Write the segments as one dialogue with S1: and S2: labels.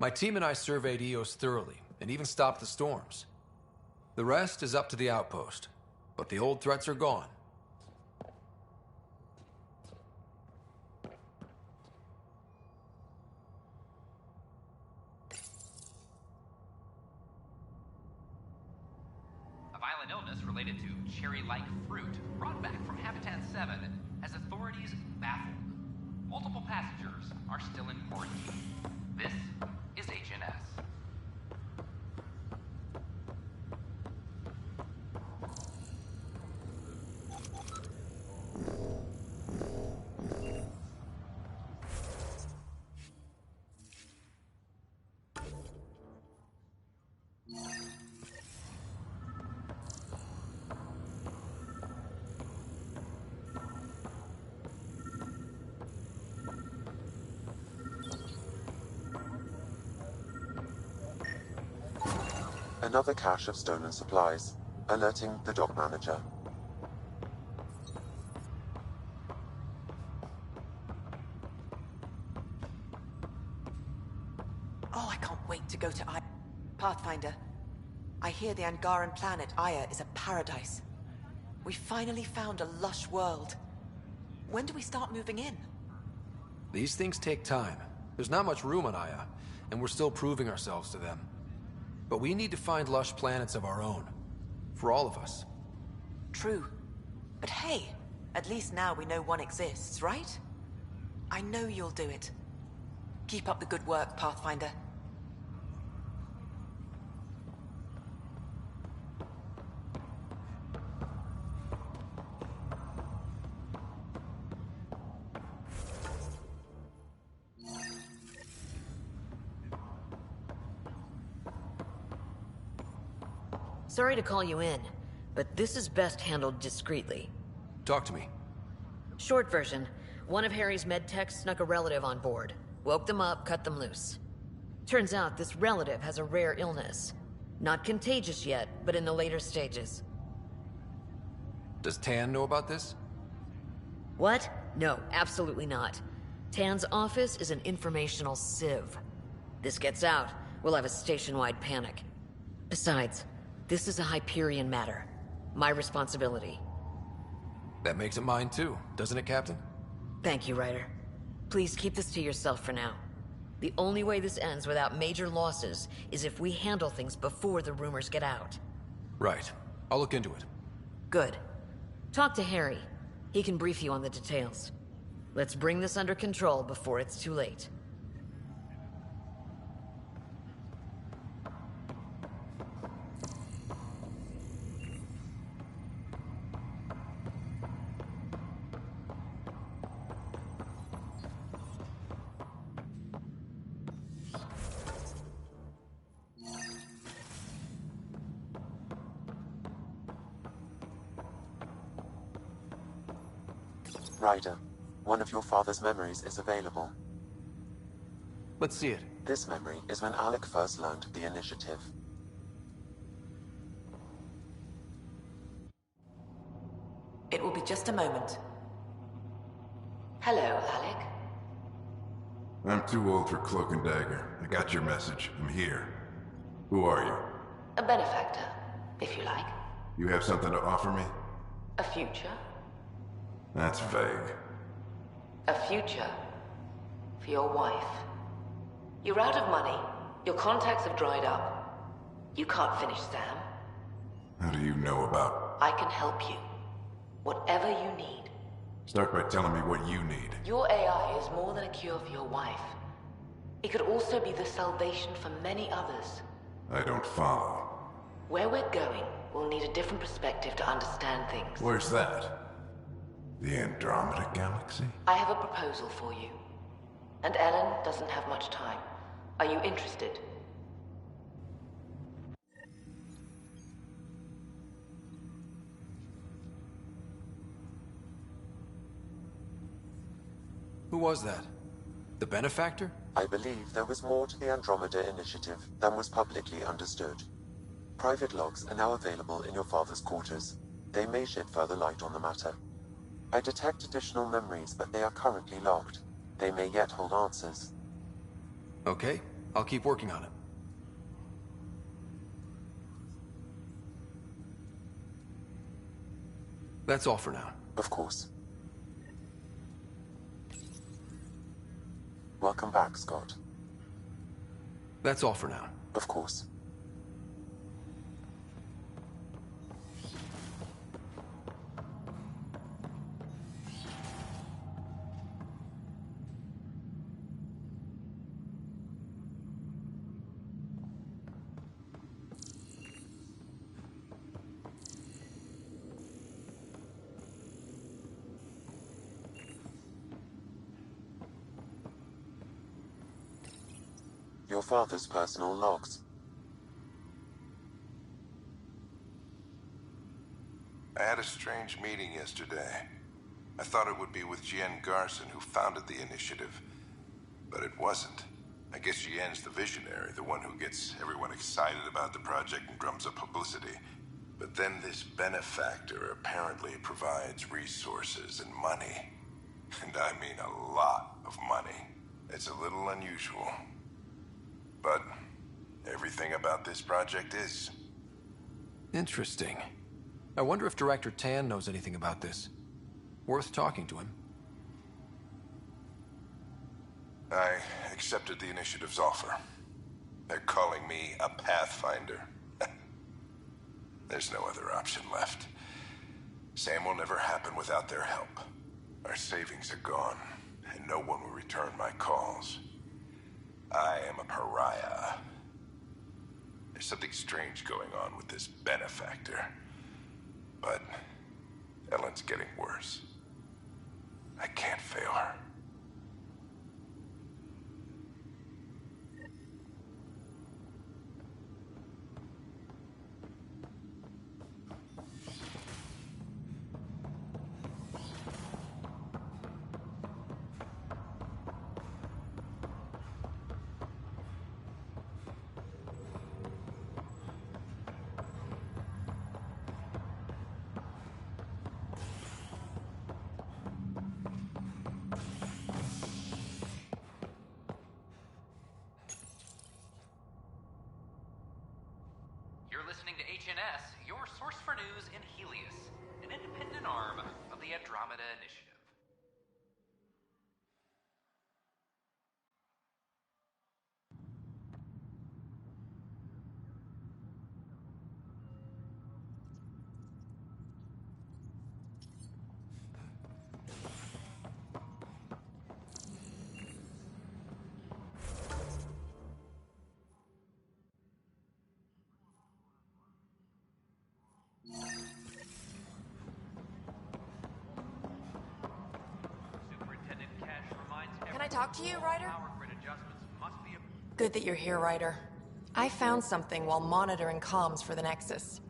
S1: My team and I surveyed Eos thoroughly, and even stopped the storms. The rest is up to the outpost, but the old threats are gone.
S2: A violent illness related to cherry-like fruit brought back from Habitat 7 has authorities baffled. Multiple passengers are still in quarantine. This is HNS.
S3: Another cache of stolen supplies, alerting the dock manager.
S4: Oh, I can't wait to go to Aya. Pathfinder, I hear the Angaran planet Aya is a paradise. We finally found a lush world. When do we start moving in?
S1: These things take time. There's not much room on Aya, and we're still proving ourselves to them. But we need to find lush planets of our own. For all of us.
S4: True. But hey, at least now we know one exists, right? I know you'll do it. Keep up the good work, Pathfinder.
S5: Sorry to call you in, but this is best handled discreetly.
S1: Talk to me.
S5: Short version, one of Harry's medtechs snuck a relative on board. Woke them up, cut them loose. Turns out this relative has a rare illness. Not contagious yet, but in the later stages.
S1: Does Tan know about this?
S5: What? No, absolutely not. Tan's office is an informational sieve. This gets out, we'll have a station-wide panic. Besides, this is a Hyperion matter. My responsibility.
S1: That makes it mine too, doesn't it, Captain?
S5: Thank you, Ryder. Please keep this to yourself for now. The only way this ends without major losses is if we handle things before the rumors get out.
S1: Right. I'll look into it.
S5: Good. Talk to Harry. He can brief you on the details. Let's bring this under control before it's too late.
S3: Ryder, one of your father's memories is available.
S1: Let's see it.
S3: This memory is when Alec first learned of the initiative.
S4: It will be just a moment. Hello, Alec.
S6: I'm too old for cloak and dagger. I got your message. I'm here. Who are you?
S7: A benefactor, if you like.
S6: You have something to offer me?
S7: A future?
S6: That's vague.
S7: A future for your wife. You're out of money. Your contacts have dried up. You can't finish Sam.
S6: How do you know about...
S7: I can help you. Whatever you need.
S6: Start by telling me what you need.
S7: Your AI is more than a cure for your wife. It could also be the salvation for many others.
S6: I don't follow.
S7: Where we're going, we'll need a different perspective to understand things.
S6: Where's that? The Andromeda Galaxy?
S7: I have a proposal for you. And Ellen doesn't have much time. Are you interested?
S1: Who was that? The benefactor?
S3: I believe there was more to the Andromeda Initiative than was publicly understood. Private logs are now available in your father's quarters. They may shed further light on the matter. I detect additional memories, but they are currently locked. They may yet hold answers.
S1: Okay, I'll keep working on it. That's all for now.
S3: Of course. Welcome back, Scott.
S1: That's all for now.
S3: Of course. Your father's personal logs.
S6: I had a strange meeting yesterday. I thought it would be with Jien Garson, who founded the initiative. But it wasn't. I guess Jien's the visionary, the one who gets everyone excited about the project and drums up publicity. But then this benefactor apparently provides resources and money. And I mean a lot of money. It's a little unusual. But everything about this project is.
S1: Interesting. I wonder if Director Tan knows anything about this. Worth talking to him.
S6: I accepted the initiative's offer. They're calling me a Pathfinder. There's no other option left. Sam will never happen without their help. Our savings are gone, and no one will return my calls. I am a pariah. There's something strange going on with this benefactor. But Ellen's getting worse. I can't fail her.
S2: Listening to HNS, your source for news in Helios, an independent arm of the Andromeda Initiative.
S4: Can I talk to you, Ryder? Good that you're here, Ryder. I found something while monitoring comms for the Nexus.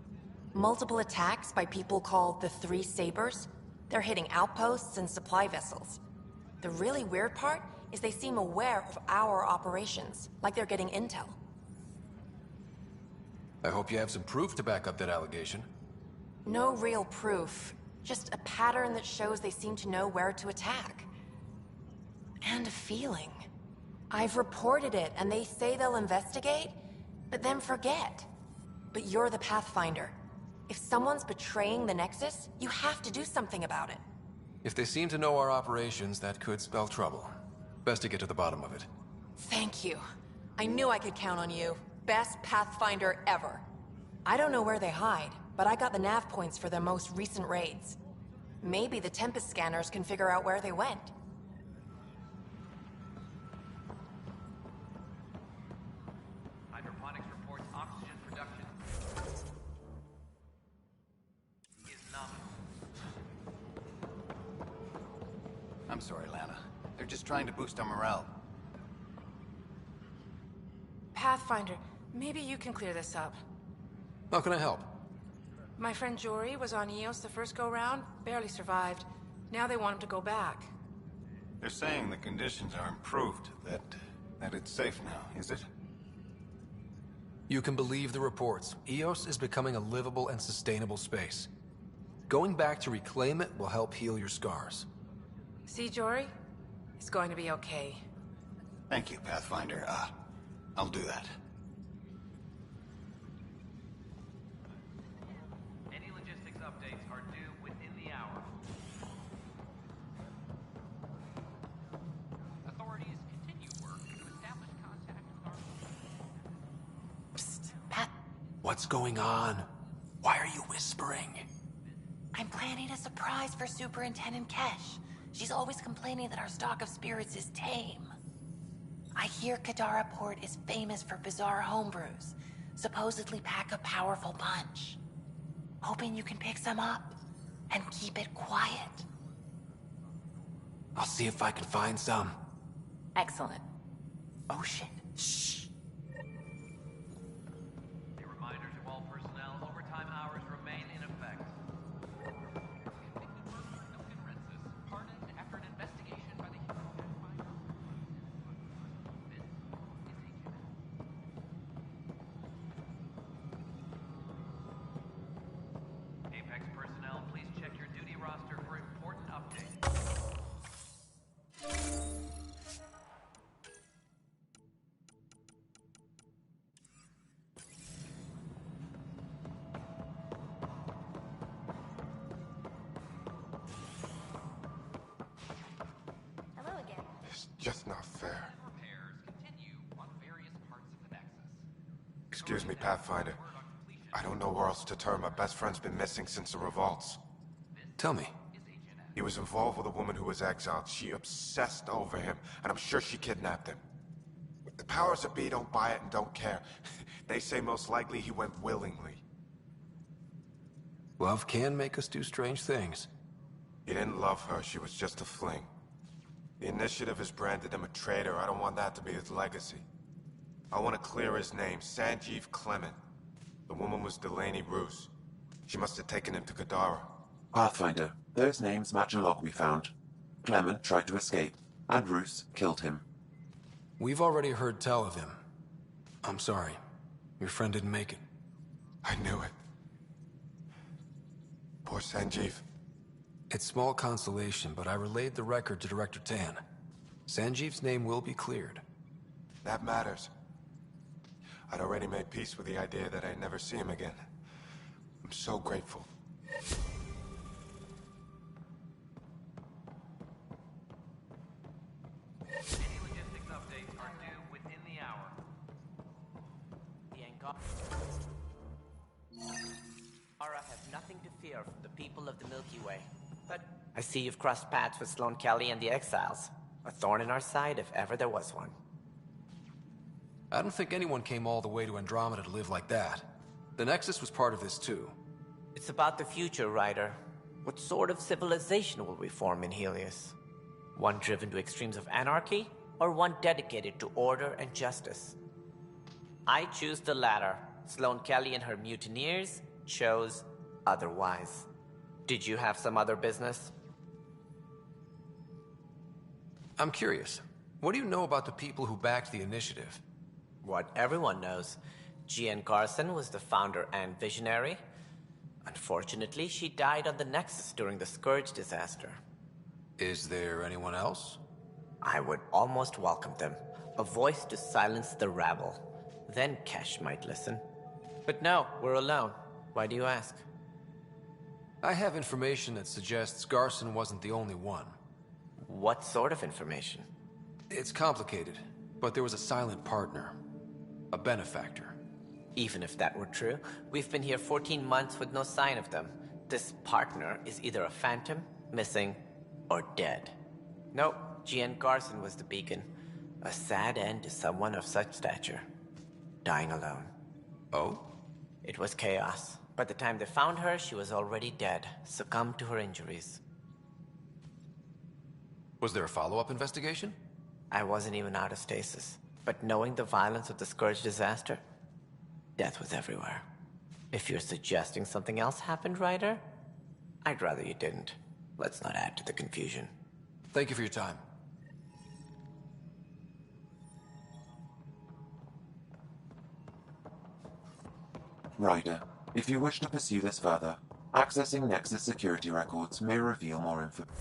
S4: Multiple attacks by people called the Three Sabers. They're hitting outposts and supply vessels. The really weird part is they seem aware of our operations, like they're getting intel.
S1: I hope you have some proof to back up that allegation.
S4: No real proof, just a pattern that shows they seem to know where to attack. And a feeling. I've reported it, and they say they'll investigate, but then forget. But you're the Pathfinder. If someone's betraying the Nexus, you have to do something about it.
S1: If they seem to know our operations, that could spell trouble. Best to get to the bottom of it.
S4: Thank you. I knew I could count on you. Best Pathfinder ever. I don't know where they hide, but I got the nav points for their most recent raids. Maybe the Tempest scanners can figure out where they went.
S2: Hydroponics reports oxygen production is nominal.
S8: I'm sorry, Lana. They're just trying to boost our morale.
S9: Pathfinder, maybe you can clear this up.
S1: How can I help?
S9: My friend Jory was on Eos the first go-round, barely survived. Now they want him to go back.
S8: They're saying the conditions are improved, that it's safe now, is it?
S1: You can believe the reports. Eos is becoming a livable and sustainable space. Going back to reclaim it will help heal your scars.
S9: See, Jory? It's going to be okay.
S8: Thank you, Pathfinder. I'll do that.
S2: Any logistics updates are due within the hour. Authorities continue work to establish contact with our...
S4: Psst, Pat.
S1: What's going on? Why are you whispering?
S4: I'm planning a surprise for Superintendent Kesh. She's always complaining that our stock of spirits is tame. I hear Kadara Port is famous for bizarre homebrews, supposedly pack a powerful punch. Hoping you can pick some up and keep it quiet.
S1: I'll see if I can find some.
S4: Excellent. Oh shit. Shh.
S2: A reminder to all personnel, overtime hours remain in effect. Pardoned after an investigation by the Human Pathfinder. This is Apex personnel, please check your duty roster for important updates.
S10: Hello again.
S6: It's just not fair.
S2: Repairs continue on various parts of the Nexus.
S6: Excuse me, Pathfinder. I don't know where else to turn. My best friend's been missing since the revolts.
S1: Tell me.
S6: He was involved with a woman who was exiled. She obsessed over him, and I'm sure she kidnapped him. The powers that be don't buy it and don't care. They say most likely he went willingly.
S1: Love can make us do strange things.
S6: He didn't love her, she was just a fling. The Initiative has branded him a traitor. I don't want that to be his legacy. I want to clear his name, Sanjeev Clement. The woman was Delaney Roos. She must have taken him to Kadara.
S3: Pathfinder, those names match a log we found. Clement tried to escape, and Roos killed him.
S1: We've already heard tell of him. I'm sorry. Your friend didn't make it.
S6: I knew it. Poor Sanjeev.
S1: It's small consolation, but I relayed the record to Director Tan. Sanjeev's name will be cleared.
S6: That matters. I'd already made peace with the idea that I'd never see him again. I'm so grateful.
S2: Any logistics updates are due within the hour.
S11: Ara has nothing to fear from the people of the Milky Way. But I see you've crossed paths with Sloane Kelly and the Exiles. A thorn in our side if ever there was one.
S1: I don't think anyone came all the way to Andromeda to live like that. The Nexus was part of this too.
S11: It's about the future, Ryder. What sort of civilization will we form in Helios? One driven to extremes of anarchy, or one dedicated to order and justice? I choose the latter. Sloane Kelly and her mutineers chose otherwise. Did you have some other business?
S1: I'm curious. What do you know about the people who backed the Initiative?
S11: What everyone knows. Jean Garson was the founder and visionary. Unfortunately, she died on the Nexus during the Scourge disaster.
S1: Is there anyone else?
S11: I would almost welcome them. A voice to silence the rabble. Then Kesh might listen. But no, we're alone. Why do you ask?
S1: I have information that suggests Garson wasn't the only one.
S11: What sort of information?
S1: It's complicated, but there was a silent partner. A benefactor.
S11: Even if that were true, we've been here 14 months with no sign of them. This partner is either a phantom, missing, or dead. Nope, Jean Garson was the beacon. A sad end to someone of such stature. Dying alone.
S1: Oh?
S11: It was chaos. By the time they found her, she was already dead, succumbed to her injuries.
S1: Was there a follow-up investigation?
S11: I wasn't even out of stasis. But knowing the violence of the Scourge disaster, death was everywhere. If you're suggesting something else happened, Ryder, I'd rather you didn't. Let's not add to the confusion.
S1: Thank you for your time.
S3: Ryder, if you wish to pursue this further, accessing Nexus security records may reveal more information.